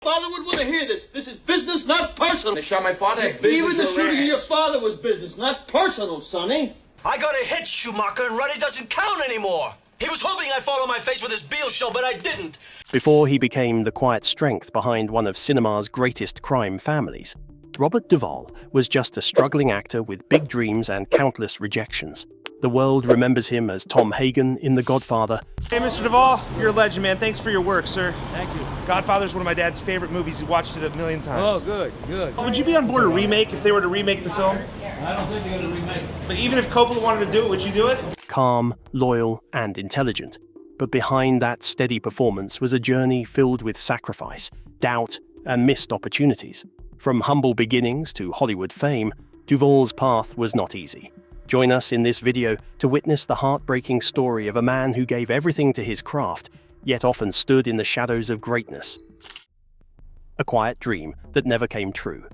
Father would want to hear this. This is business, not personal. They shot my father. It's business. Even the shooting of your father was business, not personal, Sonny. I got a hit, Schumacher, and Ruddy doesn't count anymore. He was hoping I'd follow my face with his Beale show, but I didn't. Before he became the quiet strength behind one of cinema's greatest crime families, Robert Duvall was just a struggling actor with big dreams and countless rejections. The world remembers him as Tom Hagen in The Godfather. Hey, Mr. Duvall, you're a legend, man. Thanks for your work, sir. Thank you. Godfather's one of my dad's favorite movies. He watched it a million times. Oh, good, good. Would you be on board a remake if they were to remake the film? I don't think they're going to remake it. But even if Coppola wanted to do it, would you do it? Calm, loyal, and intelligent. But behind that steady performance was a journey filled with sacrifice, doubt, and missed opportunities. From humble beginnings to Hollywood fame, Duvall's path was not easy. Join us in this video to witness the heartbreaking story of a man who gave everything to his craft, yet often stood in the shadows of greatness. A quiet dream that never came true.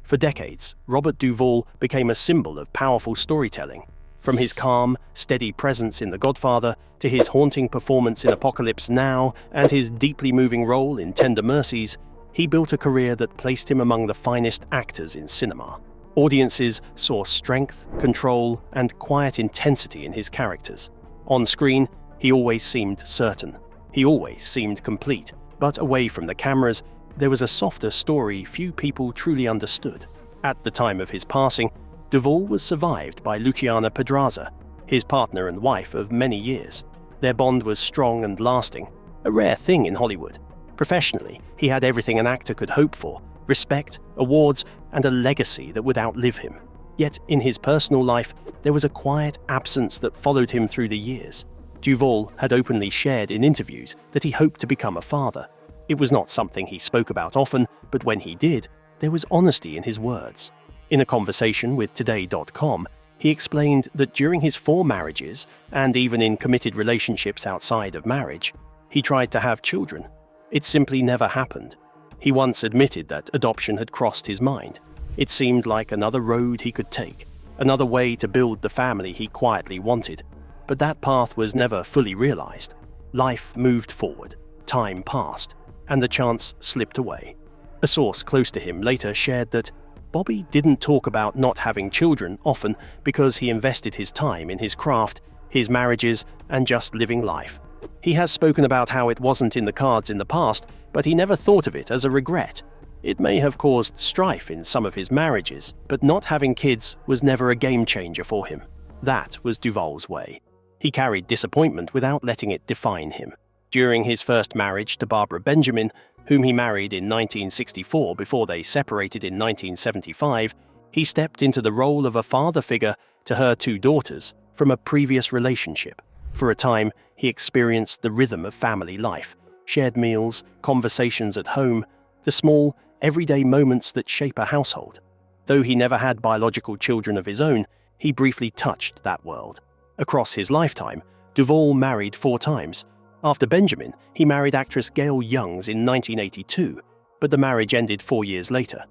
For decades, Robert Duvall became a symbol of powerful storytelling. From his calm, steady presence in The Godfather to his haunting performance in Apocalypse Now and his deeply moving role in Tender Mercies, he built a career that placed him among the finest actors in cinema. Audiences saw strength, control, and quiet intensity in his characters. On screen, he always seemed certain. He always seemed complete. But away from the cameras, there was a softer story few people truly understood. At the time of his passing, Duvall was survived by Luciana Pedraza, his partner and wife of many years. Their bond was strong and lasting, a rare thing in Hollywood. Professionally, he had everything an actor could hope for: respect, awards, and a legacy that would outlive him. Yet in his personal life, there was a quiet absence that followed him through the years. Duvall had openly shared in interviews that he hoped to become a father. It was not something he spoke about often, but when he did, there was honesty in his words. In a conversation with Today.com, he explained that during his 4 marriages, and even in committed relationships outside of marriage, he tried to have children. It simply never happened. He once admitted that adoption had crossed his mind. It seemed like another road he could take, another way to build the family he quietly wanted. But that path was never fully realized. Life moved forward, time passed, and the chance slipped away. A source close to him later shared that Bobby didn't talk about not having children often because he invested his time in his craft, his marriages, and just living life. He has spoken about how it wasn't in the cards in the past, but he never thought of it as a regret. It may have caused strife in some of his marriages, but not having kids was never a game changer for him. That was Duvall's way. He carried disappointment without letting it define him. During his first marriage to Barbara Benjamin, whom he married in 1964 before they separated in 1975, he stepped into the role of a father figure to her 2 daughters from a previous relationship. For a time, he experienced the rhythm of family life, shared meals, conversations at home, the small, everyday moments that shape a household. Though he never had biological children of his own, he briefly touched that world. Across his lifetime, Duvall married 4 times. After Benjamin, he married actress Gail Youngs in 1982, but the marriage ended 4 years later.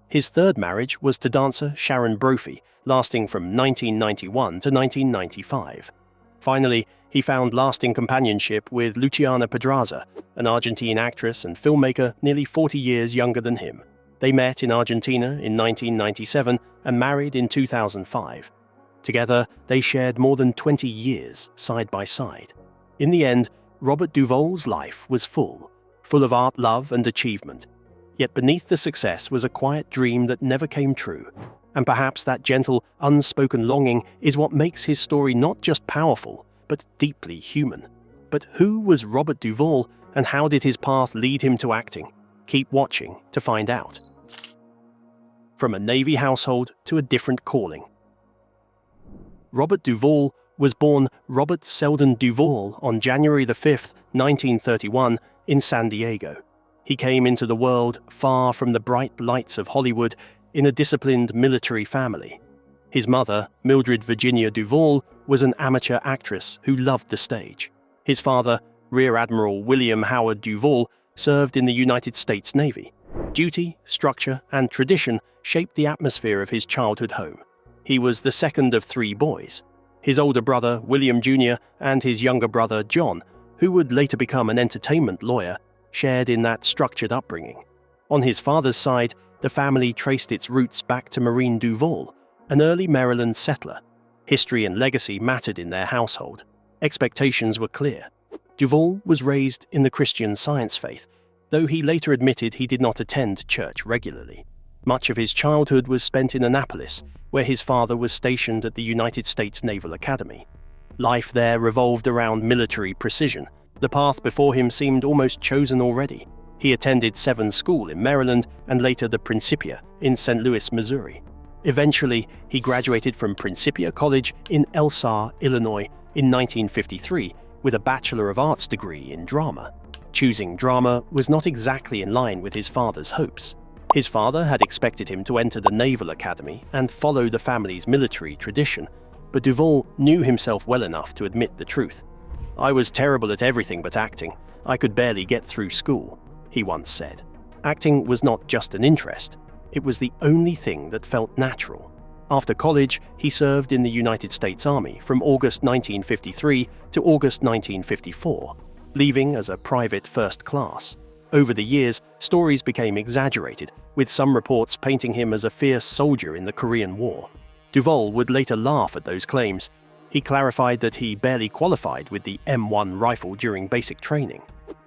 His 3rd marriage was to dancer Sharon Brophy, lasting from 1991 to 1995. Finally, he found lasting companionship with Luciana Pedraza, an Argentine actress and filmmaker nearly 40 years younger than him. They met in Argentina in 1997 and married in 2005. Together, they shared more than 20 years side by side. In the end, Robert Duvall's life was full of art, love, and achievement. Yet beneath the success was a quiet dream that never came true. And perhaps that gentle, unspoken longing is what makes his story not just powerful, but deeply human. But who was Robert Duvall, and how did his path lead him to acting? Keep watching to find out. From a Navy household to a different calling. Robert Duvall was born Robert Selden Duvall on January 5, 1931, in San Diego. He came into the world far from the bright lights of Hollywood in a disciplined military family. His mother, Mildred Virginia Duvall, was an amateur actress who loved the stage. His father, Rear Admiral William Howard Duvall, served in the United States Navy. Duty, structure, and tradition shaped the atmosphere of his childhood home. He was the second of 3 boys. His older brother, William Jr., and his younger brother, John, who would later become an entertainment lawyer, shared in that structured upbringing. On his father's side, the family traced its roots back to Marine Duvall, an early Maryland settler. History and legacy mattered in their household. Expectations were clear. Duvall was raised in the Christian Science faith, though he later admitted he did not attend church regularly. Much of his childhood was spent in Annapolis, where his father was stationed at the United States Naval Academy. Life there revolved around military precision. The path before him seemed almost chosen already. He attended Severn School in Maryland and later the Principia in St. Louis, Missouri. Eventually, he graduated from Principia College in Elsa, Illinois in 1953 with a Bachelor of Arts degree in drama. Choosing drama was not exactly in line with his father's hopes. His father had expected him to enter the Naval Academy and follow the family's military tradition, but Duvall knew himself well enough to admit the truth. "I was terrible at everything but acting. I could barely get through school," he once said. Acting was not just an interest, it was the only thing that felt natural. After college, he served in the United States Army from August 1953 to August 1954, leaving as a private first class. Over the years, stories became exaggerated, with some reports painting him as a fierce soldier in the Korean War. Duvall would later laugh at those claims. He clarified that he barely qualified with the M1 rifle during basic training.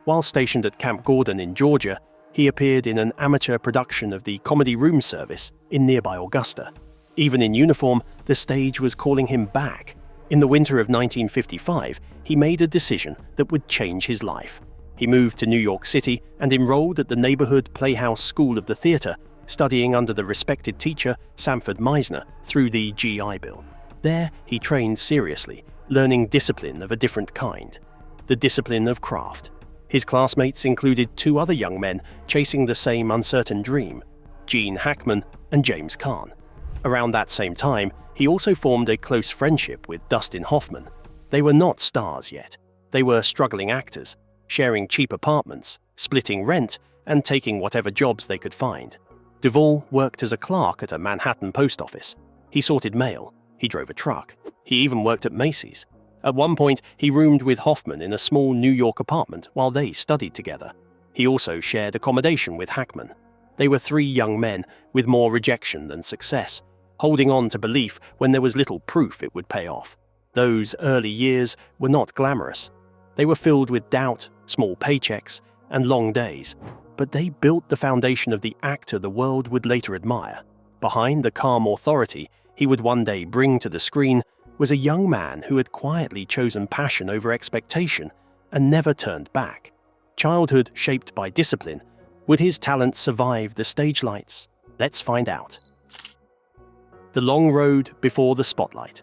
While stationed at Camp Gordon in Georgia, he appeared in an amateur production of the Comedy Room Service in nearby Augusta. Even in uniform, the stage was calling him back. In the winter of 1955, he made a decision that would change his life. He moved to New York City and enrolled at the neighborhood Playhouse School of the Theater, studying under the respected teacher Sanford Meisner through the GI Bill. There, he trained seriously, learning discipline of a different kind, the discipline of craft. His classmates included two other young men chasing the same uncertain dream, Gene Hackman and James Caan. Around that same time, he also formed a close friendship with Dustin Hoffman. They were not stars yet. They were struggling actors, sharing cheap apartments, splitting rent, and taking whatever jobs they could find. Duvall worked as a clerk at a Manhattan post office. He sorted mail. He drove a truck. He even worked at Macy's. At one point, he roomed with Hoffman in a small New York apartment while they studied together. He also shared accommodation with Hackman. They were three young men with more rejection than success, holding on to belief when there was little proof it would pay off. Those early years were not glamorous. They were filled with doubt, small paychecks, and long days, but they built the foundation of the actor the world would later admire. Behind the calm authority he would one day bring to the screen was a young man who had quietly chosen passion over expectation and never turned back. Childhood shaped by discipline, would his talent survive the stage lights? Let's find out. The long road before the spotlight.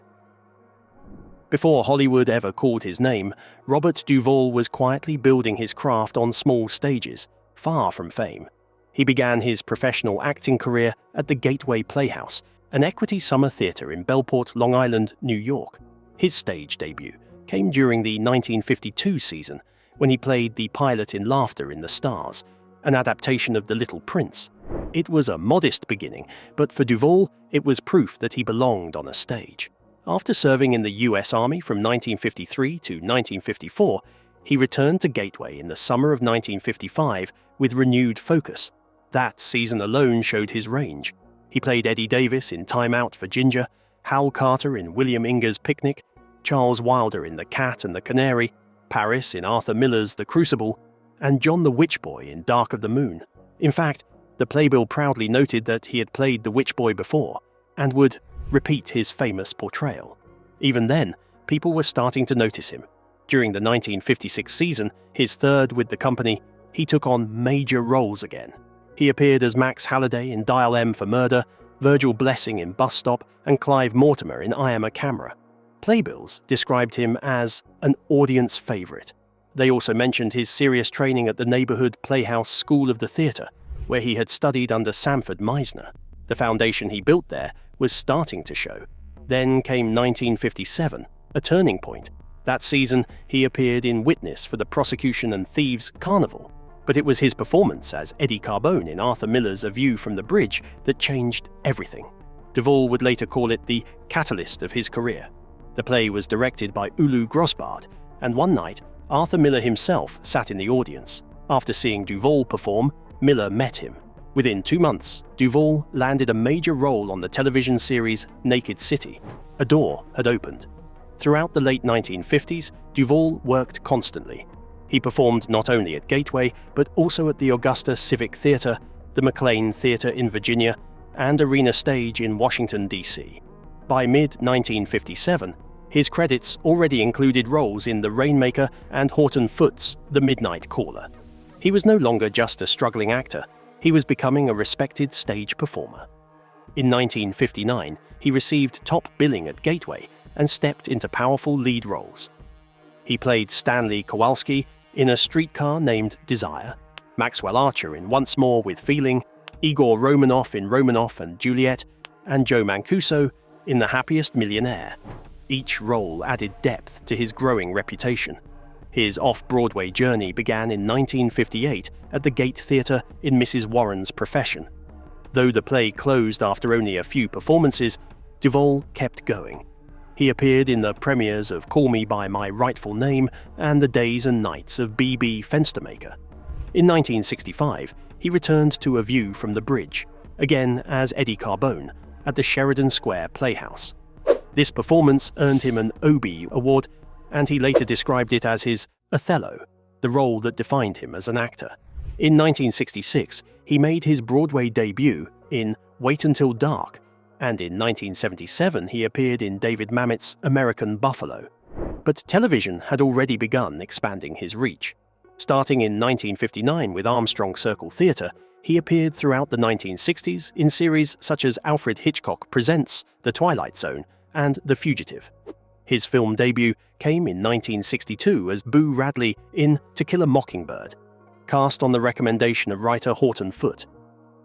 Before Hollywood ever called his name, Robert Duvall was quietly building his craft on small stages, far from fame. He began his professional acting career at the Gateway Playhouse, an equity summer theater in Bellport, Long Island, New York. His stage debut came during the 1952 season, when he played the pilot in Laughter in the Stars, an adaptation of The Little Prince. It was a modest beginning, but for Duvall, it was proof that he belonged on a stage. After serving in the U.S. Army from 1953 to 1954, he returned to Gateway in the summer of 1955 with renewed focus. That season alone showed his range. He played Eddie Davis in Time Out for Ginger, Hal Carter in William Inger's Picnic, Charles Wilder in The Cat and the Canary, Paris in Arthur Miller's The Crucible, and John the Witch Boy in Dark of the Moon. In fact, the playbill proudly noted that he had played the Witch Boy before and would repeat his famous portrayal. Even then, people were starting to notice him. During the 1956 season, his third with the company, he took on major roles again. He appeared as Max Halliday in Dial M for Murder, Virgil Blessing in Bus Stop, and Clive Mortimer in I Am a Camera. Playbills described him as an audience favorite. They also mentioned his serious training at the neighborhood Playhouse School of the Theater, where he had studied under Sanford Meisner. The foundation he built there was starting to show. Then came 1957, a turning point. That season, he appeared in Witness for the Prosecution and Thieves Carnival. But it was his performance as Eddie Carbone in Arthur Miller's A View from the Bridge that changed everything. Duvall would later call it the catalyst of his career. The play was directed by Ulu Grosbard, and one night, Arthur Miller himself sat in the audience. After seeing Duvall perform, Miller met him. Within 2 months, Duvall landed a major role on the television series Naked City. A door had opened. Throughout the late 1950s, Duvall worked constantly. He performed not only at Gateway, but also at the Augusta Civic Theater, the McLean Theater in Virginia, and Arena Stage in Washington, D.C. By mid-1957, his credits already included roles in The Rainmaker and Horton Foote's The Midnight Caller. He was no longer just a struggling actor, he was becoming a respected stage performer. In 1959, he received top billing at Gateway and stepped into powerful lead roles. He played Stanley Kowalski in A Streetcar Named Desire, Maxwell Archer in Once More with Feeling, Igor Romanov in Romanov and Juliet, and Joe Mancuso in The Happiest Millionaire. Each role added depth to his growing reputation. His off-Broadway journey began in 1958 at the Gate Theatre in Mrs. Warren's Profession. Though the play closed after only a few performances, Duvall kept going. He appeared in the premieres of Call Me By My Rightful Name and The Days and Nights of B.B. Fenstermaker. In 1965, he returned to A View from the Bridge, again as Eddie Carbone, at the Sheridan Square Playhouse. This performance earned him an Obie Award, and he later described it as his Othello, the role that defined him as an actor. In 1966, he made his Broadway debut in Wait Until Dark, and in 1977 he appeared in David Mamet's American Buffalo. But television had already begun expanding his reach. Starting in 1959 with Armstrong Circle Theatre, he appeared throughout the 1960s in series such as Alfred Hitchcock Presents, The Twilight Zone, and The Fugitive. His film debut came in 1962 as Boo Radley in To Kill a Mockingbird, cast on the recommendation of writer Horton Foote.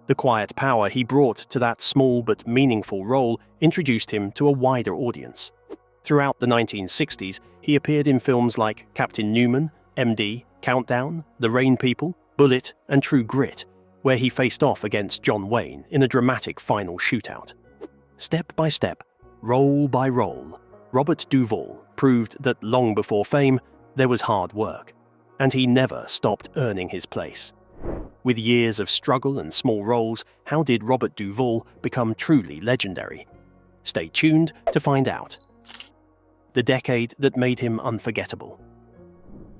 The quiet power he brought to that small but meaningful role introduced him to a wider audience. Throughout the 1960s, he appeared in films like Captain Newman, MD, Countdown, The Rain People, Bullet, and True Grit, where he faced off against John Wayne in a dramatic final shootout. Step by step, role by role, Robert Duvall proved that long before fame, there was hard work, and he never stopped earning his place. With years of struggle and small roles, how did Robert Duvall become truly legendary? Stay tuned to find out. The decade that made him unforgettable.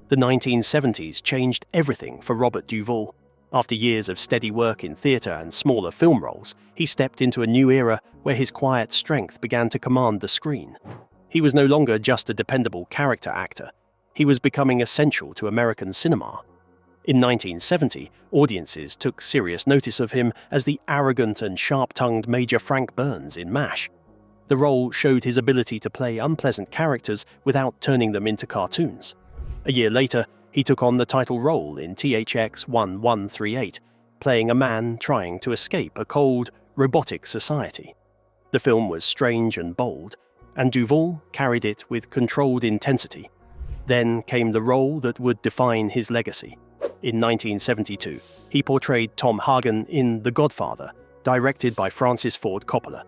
The 1970s changed everything for Robert Duvall. After years of steady work in theatre and smaller film roles, he stepped into a new era where his quiet strength began to command the screen. He was no longer just a dependable character actor. He was becoming essential to American cinema. In 1970, audiences took serious notice of him as the arrogant and sharp-tongued Major Frank Burns in MASH. The role showed his ability to play unpleasant characters without turning them into cartoons. A year later, he took on the title role in THX 1138, playing a man trying to escape a cold, robotic society. The film was strange and bold, and Duvall carried it with controlled intensity. Then came the role that would define his legacy. In 1972, he portrayed Tom Hagen in The Godfather, directed by Francis Ford Coppola.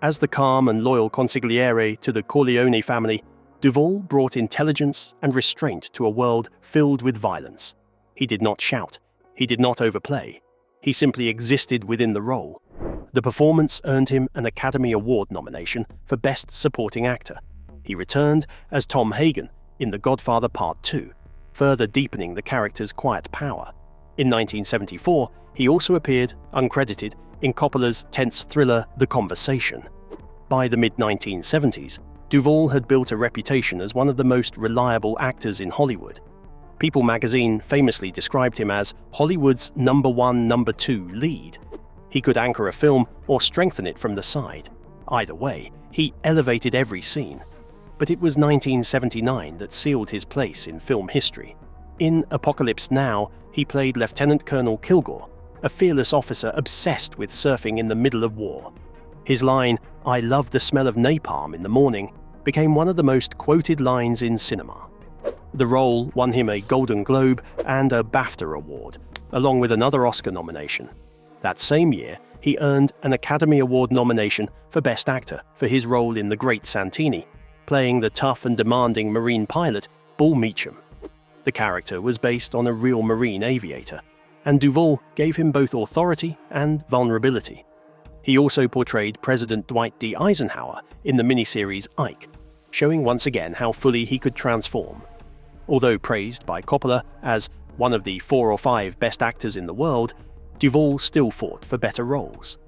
As the calm and loyal consigliere to the Corleone family, Duvall brought intelligence and restraint to a world filled with violence. He did not shout. He did not overplay. He simply existed within the role. The performance earned him an Academy Award nomination for Best Supporting Actor. He returned as Tom Hagen in The Godfather Part 2, further deepening the character's quiet power. In 1974, he also appeared, uncredited, in Coppola's tense thriller The Conversation. By the mid-1970s, Duvall had built a reputation as one of the most reliable actors in Hollywood. People magazine famously described him as Hollywood's number one, number two lead. He could anchor a film or strengthen it from the side. Either way, he elevated every scene. But it was 1979 that sealed his place in film history. In Apocalypse Now, he played Lieutenant Colonel Kilgore, a fearless officer obsessed with surfing in the middle of war. His line, "I love the smell of napalm in the morning," became one of the most quoted lines in cinema. The role won him a Golden Globe and a BAFTA award, along with another Oscar nomination. That same year, he earned an Academy Award nomination for Best Actor for his role in The Great Santini, playing the tough and demanding Marine pilot Bull Meacham. The character was based on a real Marine aviator, and Duvall gave him both authority and vulnerability. He also portrayed President Dwight D. Eisenhower in the miniseries Ike, showing once again how fully he could transform. Although praised by Coppola as one of the 4 or 5 best actors in the world, Duvall still fought for better roles.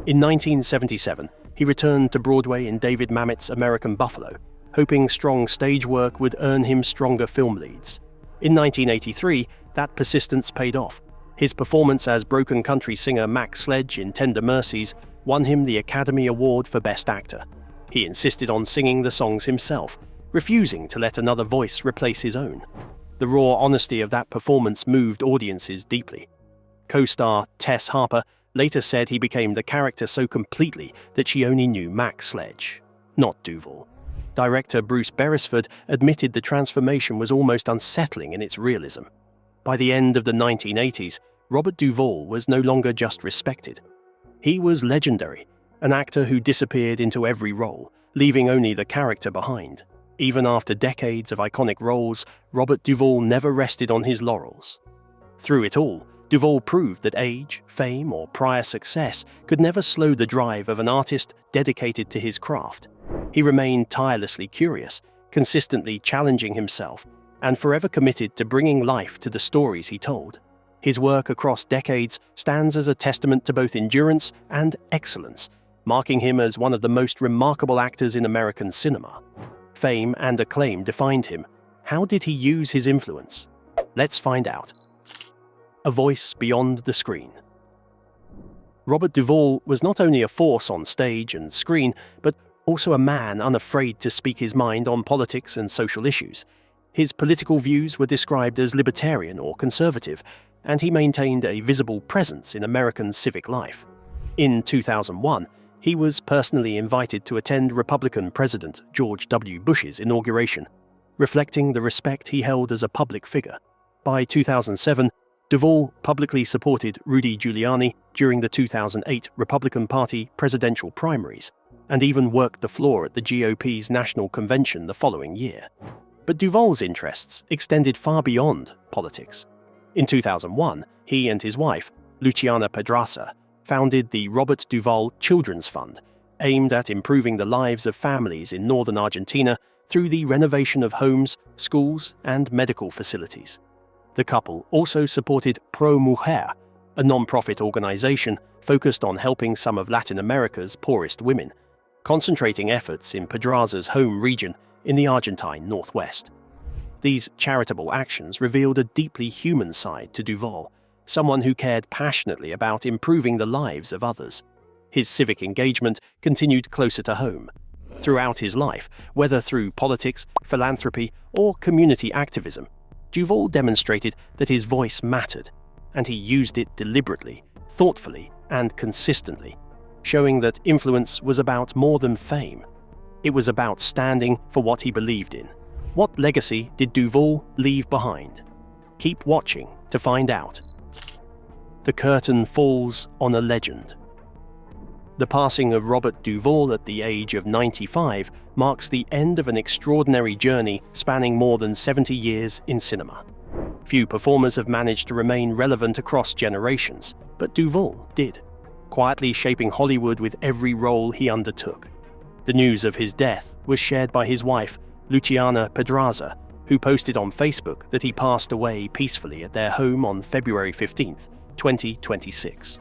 In 1977, he returned to Broadway in David Mamet's American Buffalo, hoping strong stage work would earn him stronger film leads. In 1983, that persistence paid off. His performance as broken country singer Mac Sledge in Tender Mercies won him the Academy Award for Best Actor. He insisted on singing the songs himself, refusing to let another voice replace his own. The raw honesty of that performance moved audiences deeply. Co-star Tess Harper later said he became the character so completely that she only knew Mac Sledge, not Duvall. Director Bruce Beresford admitted the transformation was almost unsettling in its realism. By the end of the 1980s, Robert Duvall was no longer just respected. He was legendary, an actor who disappeared into every role, leaving only the character behind. Even after decades of iconic roles, Robert Duvall never rested on his laurels. Through it all, Duvall proved that age, fame, or prior success could never slow the drive of an artist dedicated to his craft. He remained tirelessly curious, consistently challenging himself, and forever committed to bringing life to the stories he told. His work across decades stands as a testament to both endurance and excellence, marking him as one of the most remarkable actors in American cinema. Fame and acclaim defined him. How did he use his influence? Let's find out. A voice beyond the screen. Robert Duvall was not only a force on stage and screen, but also a man unafraid to speak his mind on politics and social issues. His political views were described as libertarian or conservative, and he maintained a visible presence in American civic life. In 2001, he was personally invited to attend Republican President George W. Bush's inauguration, reflecting the respect he held as a public figure. By 2007, Duvall publicly supported Rudy Giuliani during the 2008 Republican Party presidential primaries, and even worked the floor at the GOP's national convention the following year. But Duvall's interests extended far beyond politics. In 2001, he and his wife, Luciana Pedraza, founded the Robert Duvall Children's Fund, aimed at improving the lives of families in northern Argentina through the renovation of homes, schools, and medical facilities. The couple also supported Pro Mujer, a non-profit organization focused on helping some of Latin America's poorest women, concentrating efforts in Pedraza's home region in the Argentine Northwest. These charitable actions revealed a deeply human side to Duvall, someone who cared passionately about improving the lives of others. His civic engagement continued closer to home. Throughout his life, whether through politics, philanthropy, or community activism, Duvall demonstrated that his voice mattered, and he used it deliberately, thoughtfully, and consistently, showing that influence was about more than fame. It was about standing for what he believed in. What legacy did Duvall leave behind? Keep watching to find out. The curtain falls on a legend. The passing of Robert Duvall at the age of 95 marks the end of an extraordinary journey spanning more than 70 years in cinema. Few performers have managed to remain relevant across generations, but Duvall did, quietly shaping Hollywood with every role he undertook. The news of his death was shared by his wife, Luciana Pedraza, who posted on Facebook that he passed away peacefully at their home on February 15, 2026.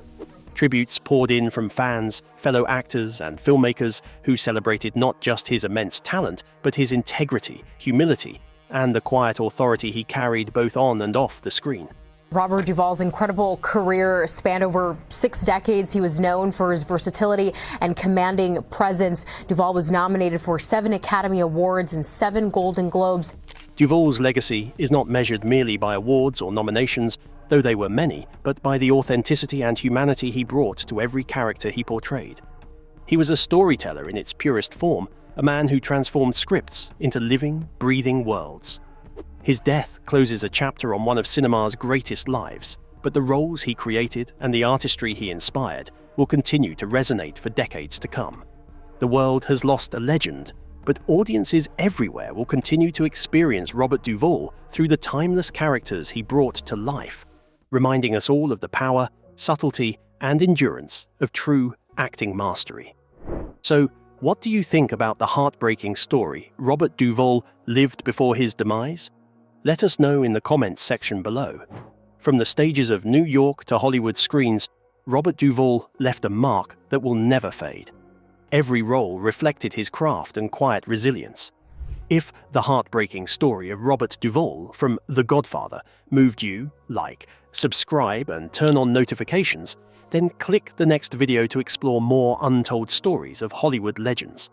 Tributes poured in from fans, fellow actors, and filmmakers who celebrated not just his immense talent, but his integrity, humility, and the quiet authority he carried both on and off the screen. Robert Duvall's incredible career spanned over 6 decades. He was known for his versatility and commanding presence. Duvall was nominated for 7 Academy Awards and 7 Golden Globes. Duvall's legacy is not measured merely by awards or nominations, though they were many, but by the authenticity and humanity he brought to every character he portrayed. He was a storyteller in its purest form, a man who transformed scripts into living, breathing worlds. His death closes a chapter on one of cinema's greatest lives, but the roles he created and the artistry he inspired will continue to resonate for decades to come. The world has lost a legend, but audiences everywhere will continue to experience Robert Duvall through the timeless characters he brought to life, reminding us all of the power, subtlety, and endurance of true acting mastery. So, what do you think about the heartbreaking story Robert Duvall lived before his demise? Let us know in the comments section below. From the stages of New York to Hollywood screens, Robert Duvall left a mark that will never fade. Every role reflected his craft and quiet resilience. If the heartbreaking story of Robert Duvall from The Godfather moved you, like, subscribe, and turn on notifications, then click the next video to explore more untold stories of Hollywood legends.